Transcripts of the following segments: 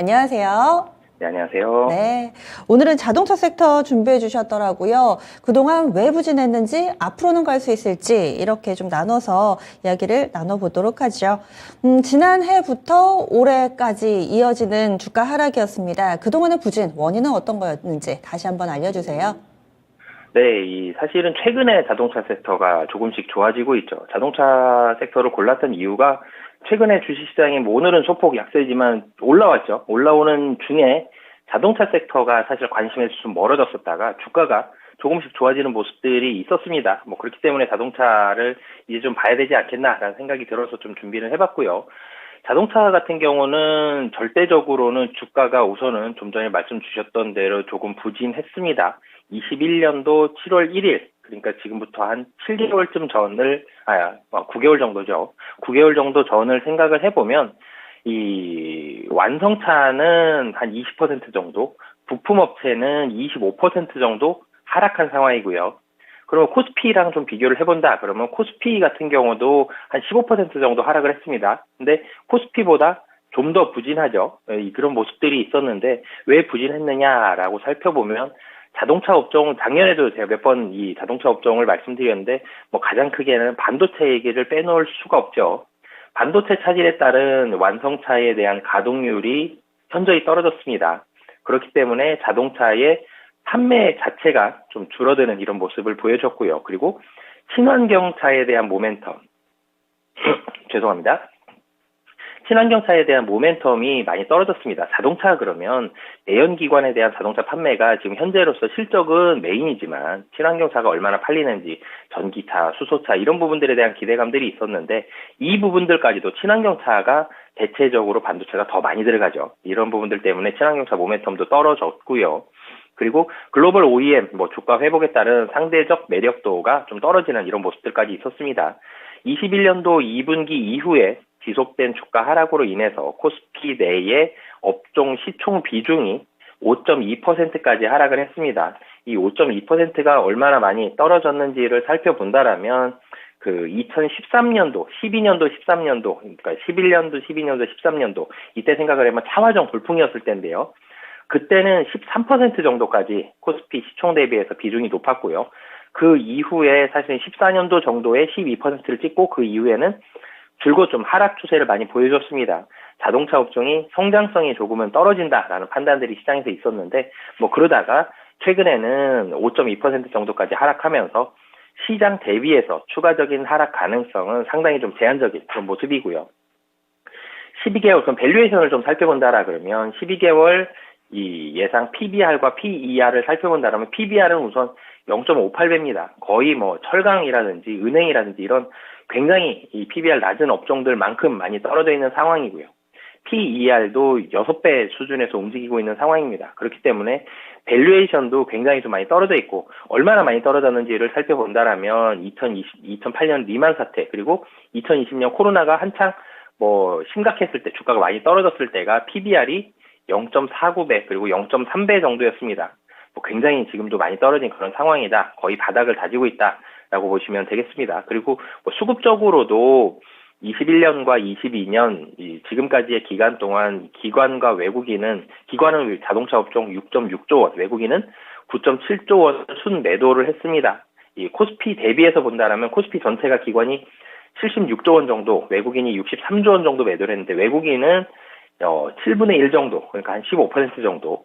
안녕하세요. 네, 안녕하세요. 네. 오늘은 자동차 섹터 준비해 주셨더라고요. 그동안 왜 부진했는지, 앞으로는 갈 수 있을지, 이렇게 좀 나눠서 이야기를 나눠보도록 하죠. 지난해부터 올해까지 이어지는 주가 하락이었습니다. 그동안의 부진, 원인은 어떤 거였는지 다시 한번 알려주세요. 네, 사실은 최근에 자동차 섹터가 조금씩 좋아지고 있죠. 자동차 섹터를 골랐던 이유가 최근에 주식시장이 뭐 오늘은 소폭 약세지만 올라왔죠. 올라오는 중에 자동차 섹터가 사실 관심에서 좀 멀어졌었다가 주가가 조금씩 좋아지는 모습들이 있었습니다. 뭐 그렇기 때문에 자동차를 이제 좀 봐야 되지 않겠나라는 생각이 들어서 좀 준비를 해봤고요. 자동차 같은 경우는 절대적으로는 주가가 우선은 좀 전에 말씀 주셨던 대로 조금 부진했습니다. 21년도 7월 1일, 그러니까 지금부터 한 7개월쯤 전을, 9개월 정도죠. 9개월 정도 전을 생각을 해보면, 이 완성차는 한 20% 정도, 부품업체는 25% 정도 하락한 상황이고요. 그러면 코스피랑 좀 비교를 해본다. 그러면 코스피 같은 경우도 한 15% 정도 하락을 했습니다. 근데 코스피보다 좀 더 부진하죠. 그런 모습들이 있었는데 왜 부진했느냐라고 살펴보면 자동차 업종, 작년에도 제가 몇 번 이 자동차 업종을 말씀드렸는데 뭐 가장 크게는 반도체 얘기를 빼놓을 수가 없죠. 반도체 차질에 따른 완성차에 대한 가동률이 현저히 떨어졌습니다. 그렇기 때문에 자동차의 판매 자체가 좀 줄어드는 이런 모습을 보여줬고요. 그리고 친환경차에 대한 모멘텀, 죄송합니다. 친환경차에 대한 모멘텀이 많이 떨어졌습니다. 자동차 그러면 내연기관에 대한 자동차 판매가 지금 현재로서 실적은 메인이지만 친환경차가 얼마나 팔리는지 전기차, 수소차 이런 부분들에 대한 기대감들이 있었는데 이 부분들까지도 친환경차가 대체적으로 반도체가 더 많이 들어가죠. 이런 부분들 때문에 친환경차 모멘텀도 떨어졌고요. 그리고 글로벌 OEM 뭐 주가 회복에 따른 상대적 매력도가 좀 떨어지는 이런 모습들까지 있었습니다. 21년도 2분기 이후에 지속된 주가 하락으로 인해서 코스피 내의 업종 시총 비중이 5.2%까지 하락을 했습니다. 이 5.2%가 얼마나 많이 떨어졌는지를 살펴본다라면 그 2013년도, 12년도, 13년도, 그러니까 11년도, 12년도, 13년도 이때 생각을 하면 차화정 돌풍이었을 때인데요. 그때는 13% 정도까지 코스피 시총 대비해서 비중이 높았고요. 그 이후에 사실 14년도 정도에 12%를 찍고 그 이후에는 줄곧 좀 하락 추세를 많이 보여줬습니다. 자동차 업종이 성장성이 조금은 떨어진다라는 판단들이 시장에서 있었는데 뭐 그러다가 최근에는 5.2% 정도까지 하락하면서 시장 대비해서 추가적인 하락 가능성은 상당히 좀 제한적인 그런 모습이고요. 12개월, 그럼 밸류에이션을 좀 살펴본다라 그러면 12개월 이 예상 PBR과 PER을 살펴본다라면 PBR은 우선 0.58배입니다. 거의 뭐 철강이라든지 은행이라든지 이런 굉장히 이 PBR 낮은 업종들만큼 많이 떨어져 있는 상황이고요. PER도 6배 수준에서 움직이고 있는 상황입니다. 그렇기 때문에 밸류에이션도 굉장히 좀 많이 떨어져 있고 얼마나 많이 떨어졌는지를 살펴본다라면 2008년 리만 사태 그리고 2020년 코로나가 한창 뭐 심각했을 때 주가가 많이 떨어졌을 때가 PBR이 0.49배 그리고 0.3배 정도였습니다. 뭐 굉장히 지금도 많이 떨어진 그런 상황이다. 거의 바닥을 다지고 있다라고 보시면 되겠습니다. 그리고 뭐 수급적으로도 21년과 22년 지금까지의 기간 동안 기관과 외국인은 기관은 자동차 업종 6.6조 원, 외국인은 9.7조 원 순매도를 했습니다. 이 코스피 대비해서 본다라면 코스피 전체가 기관이 76조 원 정도, 외국인이 63조 원 정도 매도를 했는데 외국인은 7분의 1 정도, 그러니까 한 15% 정도,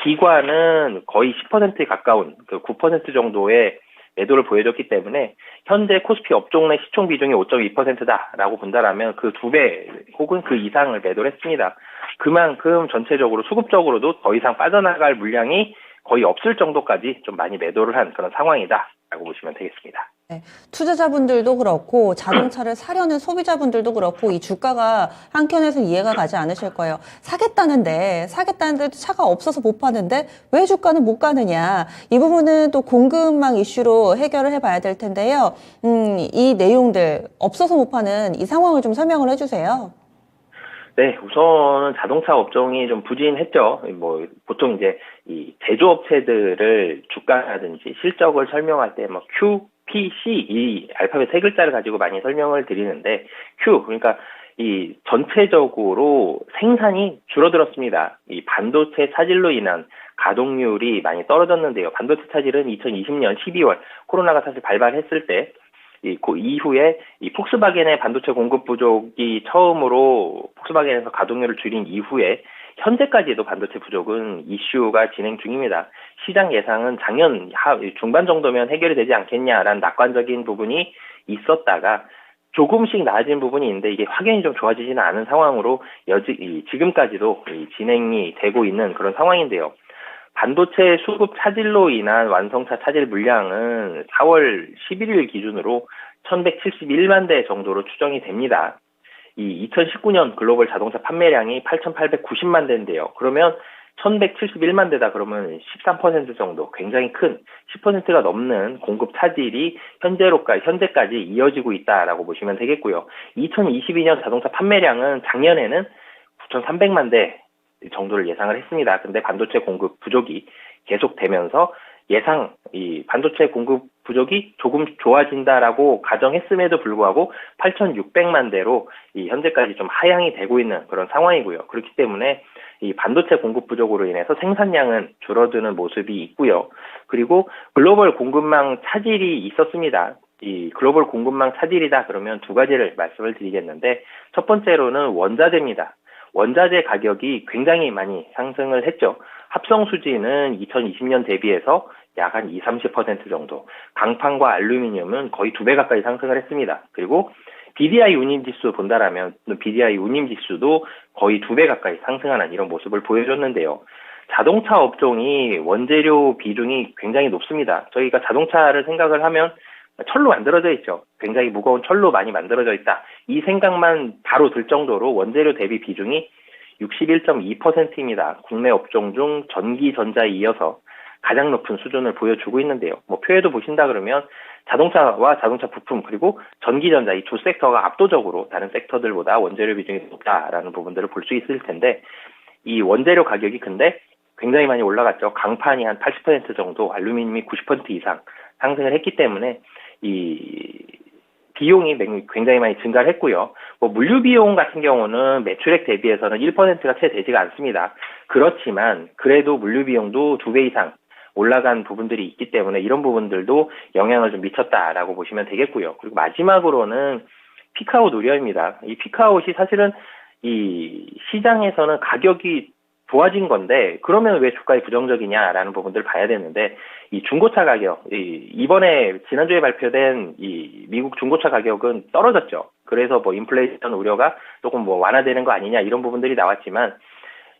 기관은 거의 10%에 가까운 그 9% 정도의 매도를 보여줬기 때문에 현재 코스피 업종 내 시총 비중이 5.2%다라고 본다라면 그 2배 혹은 그 이상을 매도를 했습니다. 그만큼 전체적으로 수급적으로도 더 이상 빠져나갈 물량이 거의 없을 정도까지 좀 많이 매도를 한 그런 상황이다라고 보시면 되겠습니다. 네, 투자자분들도 그렇고 자동차를 사려는 소비자분들도 그렇고 이 주가가 한켠에서 이해가 가지 않으실 거예요. 사겠다는데 차가 없어서 못 파는데 왜 주가는 못 가느냐. 이 부분은 또 공급망 이슈로 해결을 해봐야 될 텐데요. 이 내용들 없어서 못 파는 이 상황을 좀 설명을 해주세요. 네, 우선은 자동차 업종이 좀 부진했죠. 뭐, 보통 이제 이 제조업체들을 주가라든지 실적을 설명할 때 뭐 Q, P, C 이 알파벳 세 글자를 가지고 많이 설명을 드리는데 Q, 그러니까 이 전체적으로 생산이 줄어들었습니다. 이 반도체 차질로 인한 가동률이 많이 떨어졌는데요. 반도체 차질은 2020년 12월 코로나가 사실 발발했을 때 그 이후에 이 폭스바겐의 반도체 공급 부족이 처음으로 폭스바겐에서 가동률을 줄인 이후에 현재까지도 반도체 부족은 이슈가 진행 중입니다. 시장 예상은 작년 중반 정도면 해결이 되지 않겠냐라는 낙관적인 부분이 있었다가 조금씩 나아진 부분이 있는데 이게 확연히 좀 좋아지지는 않은 상황으로 지금까지도 진행이 되고 있는 그런 상황인데요. 반도체 수급 차질로 인한 완성차 차질 물량은 4월 11일 기준으로 1171만 대 정도로 추정이 됩니다. 이 2019년 글로벌 자동차 판매량이 8,890만 대인데요. 그러면 1171만 대다 그러면 13% 정도 굉장히 큰 10%가 넘는 공급 차질이 현재까지 이어지고 있다라고 보시면 되겠고요. 2022년 자동차 판매량은 작년에는 9,300만 대 정도를 예상을 했습니다. 근데 반도체 공급 부족이 계속되면서 이 반도체 공급 부족이 조금 좋아진다라고 가정했음에도 불구하고 8,600만 대로 현재까지 좀 하향이 되고 있는 그런 상황이고요. 그렇기 때문에 이 반도체 공급 부족으로 인해서 생산량은 줄어드는 모습이 있고요. 그리고 글로벌 공급망 차질이 있었습니다. 이 글로벌 공급망 차질이다 그러면 두 가지를 말씀을 드리겠는데 첫 번째로는 원자재입니다. 원자재 가격이 굉장히 많이 상승을 했죠. 합성 수지는 2020년 대비해서 약 한 20-30% 정도, 강판과 알루미늄은 거의 2배 가까이 상승을 했습니다. 그리고 BDI 운임지수 본다라면 BDI 운임지수도 거의 2배 가까이 상승하는 이런 모습을 보여줬는데요. 자동차 업종이 원재료 비중이 굉장히 높습니다. 저희가 자동차를 생각을 하면 철로 만들어져 있죠. 굉장히 무거운 철로 많이 만들어져 있다. 이 생각만 바로 들 정도로 원재료 대비 비중이 61.2%입니다. 국내 업종 중 전기, 전자에 이어서 가장 높은 수준을 보여주고 있는데요. 표에도 보신다 그러면 자동차와 자동차 부품 그리고 전기, 전자 이 두 섹터가 압도적으로 다른 섹터들보다 원재료 비중이 높다라는 부분들을 볼 수 있을 텐데 이 원재료 가격이 근데 굉장히 많이 올라갔죠. 강판이 한 80% 정도, 알루미늄이 90% 이상 상승을 했기 때문에 이 비용이 굉장히 많이 증가를 했고요. 물류 비용 같은 경우는 매출액 대비해서는 1%가 채 되지가 않습니다. 그렇지만 그래도 물류 비용도 2배 이상 올라간 부분들이 있기 때문에 이런 부분들도 영향을 좀 미쳤다라고 보시면 되겠고요. 그리고 마지막으로는 피크아웃 우려입니다. 이 피크아웃이 사실은 이 시장에서는 가격이 좋아진 건데 그러면 왜 주가에 부정적이냐라는 부분들을 봐야 되는데 이 중고차 가격 이번에 지난주에 발표된 이 미국 중고차 가격은 떨어졌죠. 그래서 인플레이션 우려가 조금 완화되는 거 아니냐 이런 부분들이 나왔지만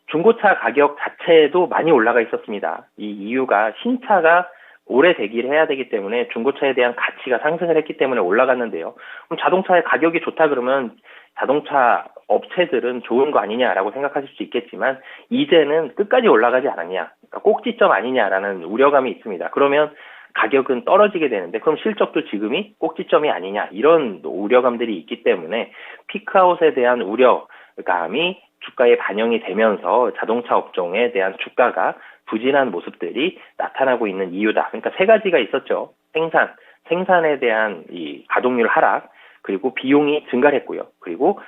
중고차 가격 자체도 많이 올라가 있었습니다. 이 이유가 신차가 오래 대기를 해야 되기 때문에 중고차에 대한 가치가 상승을 했기 때문에 올라갔는데요. 그럼 자동차의 가격이 좋다 그러면 자동차 업체들은 좋은 거 아니냐라고 생각하실 수 있겠지만 이제는 끝까지 올라가지 않았냐, 그러니까 꼭지점 아니냐라는 우려감이 있습니다. 그러면 가격은 떨어지게 되는데 그럼 실적도 지금이 꼭지점이 아니냐 이런 우려감들이 있기 때문에 피크아웃에 대한 우려감이 주가에 반영이 되면서 자동차 업종에 대한 주가가 부진한 모습들이 나타나고 있는 이유다. 그러니까 세 가지가 있었죠. 생산에 대한 이 가동률 하락, 그리고 비용이 증가했고요. 그리고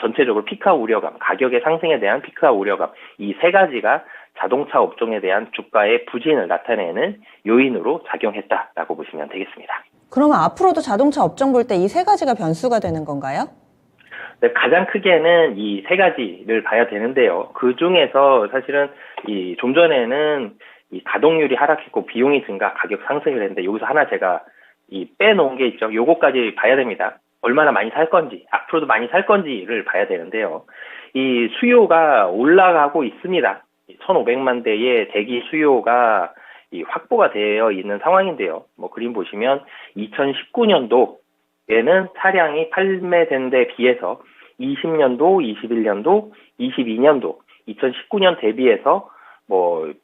전체적으로 피크아웃 우려감, 가격의 상승에 대한 피크아웃 우려감, 이 세 가지가 자동차 업종에 대한 주가의 부진을 나타내는 요인으로 작용했다라고 보시면 되겠습니다. 그러면 앞으로도 자동차 업종 볼 때 이 세 가지가 변수가 되는 건가요? 네, 가장 크게는 이 세 가지를 봐야 되는데요. 그 중에서 사실은 좀 전에는 이 가동률이 하락했고 비용이 증가, 가격 상승을 했는데 여기서 하나 제가 빼놓은 게 있죠. 요거까지 봐야 됩니다. 얼마나 많이 살 건지, 앞으로도 많이 살 건지를 봐야 되는데요. 이 수요가 올라가고 있습니다. 1,500만 대의 대기 수요가 확보가 되어 있는 상황인데요. 그림 보시면 2019년도에는 차량이 판매된 데 비해서 20년도, 21년도, 22년도, 2019년 대비해서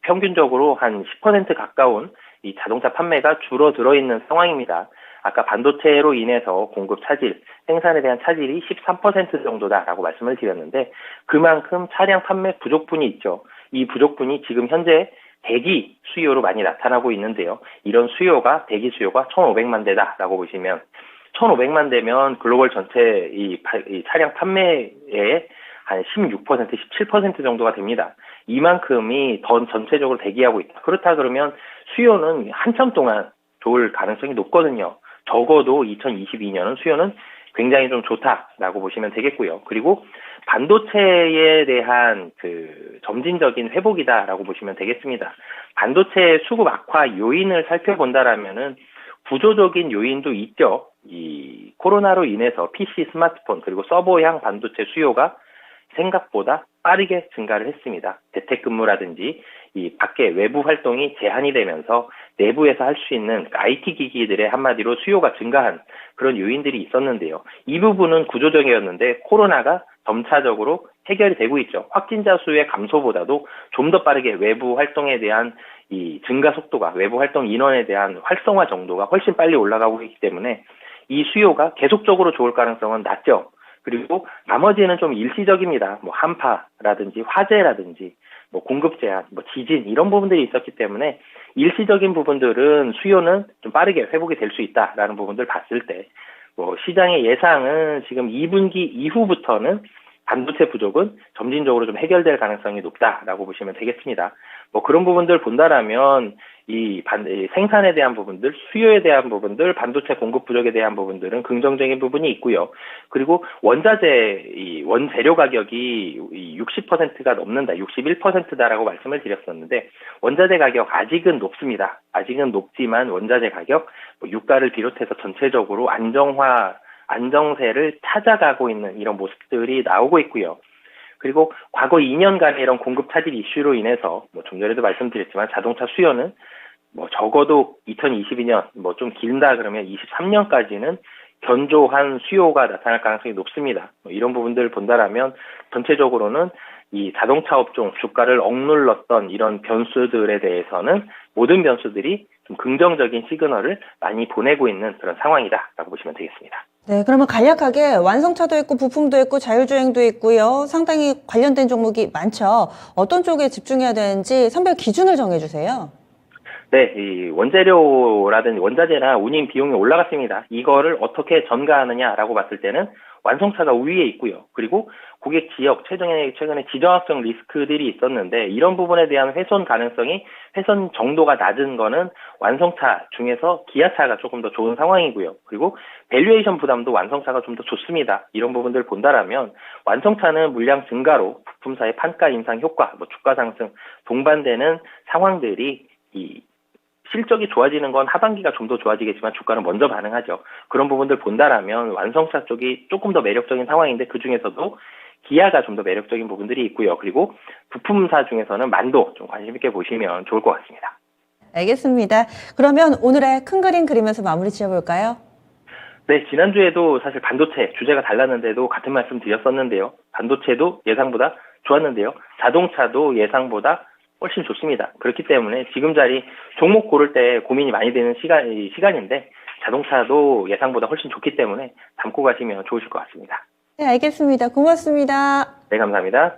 평균적으로 한 10% 가까운 이 자동차 판매가 줄어들어 있는 상황입니다. 아까 반도체로 인해서 공급 차질, 생산에 대한 차질이 13% 정도다라고 말씀을 드렸는데 그만큼 차량 판매 부족분이 있죠. 이 부족분이 지금 현재 대기 수요로 많이 나타나고 있는데요. 이런 대기 수요가 1,500만 대다라고 보시면 1,500만 대면 글로벌 전체 이 차량 판매의 한 16%, 17% 정도가 됩니다. 이만큼이 더 전체적으로 대기하고 있다. 그렇다 그러면 수요는 한참 동안 좋을 가능성이 높거든요. 적어도 2022년은 수요는 굉장히 좀 좋다라고 보시면 되겠고요. 그리고 반도체에 대한 그 점진적인 회복이다라고 보시면 되겠습니다. 반도체 수급 악화 요인을 살펴본다라면은 구조적인 요인도 있죠. 이 코로나로 인해서 PC, 스마트폰 그리고 서버형 반도체 수요가 생각보다 빠르게 증가를 했습니다. 재택근무라든지 이 밖에 외부 활동이 제한이 되면서 내부에서 할 수 있는 IT 기기들의 한마디로 수요가 증가한 그런 요인들이 있었는데요. 이 부분은 구조적이었는데 코로나가 점차적으로 해결이 되고 있죠. 확진자 수의 감소보다도 좀 더 빠르게 외부 활동에 대한 이 증가 속도가 외부 활동 인원에 대한 활성화 정도가 훨씬 빨리 올라가고 있기 때문에 이 수요가 계속적으로 좋을 가능성은 낮죠. 그리고 나머지는 좀 일시적입니다. 뭐 한파라든지 화재라든지 뭐 공급 제한, 뭐 지진 이런 부분들이 있었기 때문에 일시적인 부분들은 수요는 좀 빠르게 회복이 될 수 있다라는 부분들 봤을 때 뭐 시장의 예상은 지금 2분기 이후부터는 반도체 부족은 점진적으로 좀 해결될 가능성이 높다라고 보시면 되겠습니다. 뭐 그런 부분들 본다라면 이 생산에 대한 부분들, 수요에 대한 부분들, 반도체 공급 부족에 대한 부분들은 긍정적인 부분이 있고요. 그리고 이 원재료 가격이 60%가 넘는다, 61%다라고 말씀을 드렸었는데 원자재 가격 아직은 높습니다. 아직은 높지만 원자재 가격, 유가를 비롯해서 전체적으로 안정세를 찾아가고 있는 이런 모습들이 나오고 있고요. 그리고 과거 2년간의 이런 공급 차질 이슈로 인해서 뭐 좀 전에도 말씀드렸지만 자동차 수요는 뭐 적어도 2022년 뭐 좀 길다 그러면 23년까지는 견조한 수요가 나타날 가능성이 높습니다. 뭐 이런 부분들을 본다라면 전체적으로는 이 자동차 업종 주가를 억눌렀던 이런 변수들에 대해서는 모든 변수들이 좀 긍정적인 시그널을 많이 보내고 있는 그런 상황이다라고 보시면 되겠습니다. 네, 그러면 간략하게 완성차도 있고 부품도 있고 자율주행도 있고요. 상당히 관련된 종목이 많죠. 어떤 쪽에 집중해야 되는지 선별 기준을 정해주세요. 네, 이 원재료라든지 원자재나 운임 비용이 올라갔습니다. 이거를 어떻게 전가하느냐라고 봤을 때는 완성차가 우위에 있고요. 그리고 고객 지역, 최근에 지정학적 리스크들이 있었는데 이런 부분에 대한 훼손 정도가 낮은 거는 완성차 중에서 기아차가 조금 더 좋은 상황이고요. 그리고 밸류에이션 부담도 완성차가 좀 더 좋습니다. 이런 부분들 본다라면 완성차는 물량 증가로 부품사의 판가 인상 효과, 뭐 주가 상승 동반되는 상황들이 실적이 좋아지는 건 하반기가 좀 더 좋아지겠지만 주가는 먼저 반응하죠. 그런 부분들 본다라면 완성차 쪽이 조금 더 매력적인 상황인데 그중에서도 기아가 좀 더 매력적인 부분들이 있고요. 그리고 부품사 중에서는 만도 좀 관심 있게 보시면 좋을 것 같습니다. 알겠습니다. 그러면 오늘의 큰 그림 그리면서 마무리 지어볼까요? 네, 지난주에도 사실 반도체 주제가 달랐는데도 같은 말씀 드렸었는데요. 반도체도 예상보다 좋았는데요. 자동차도 예상보다 훨씬 좋습니다. 그렇기 때문에 지금 자리 종목 고를 때 고민이 많이 되는 시간인데 자동차도 예상보다 훨씬 좋기 때문에 담고 가시면 좋으실 것 같습니다. 네, 알겠습니다. 고맙습니다. 네, 감사합니다.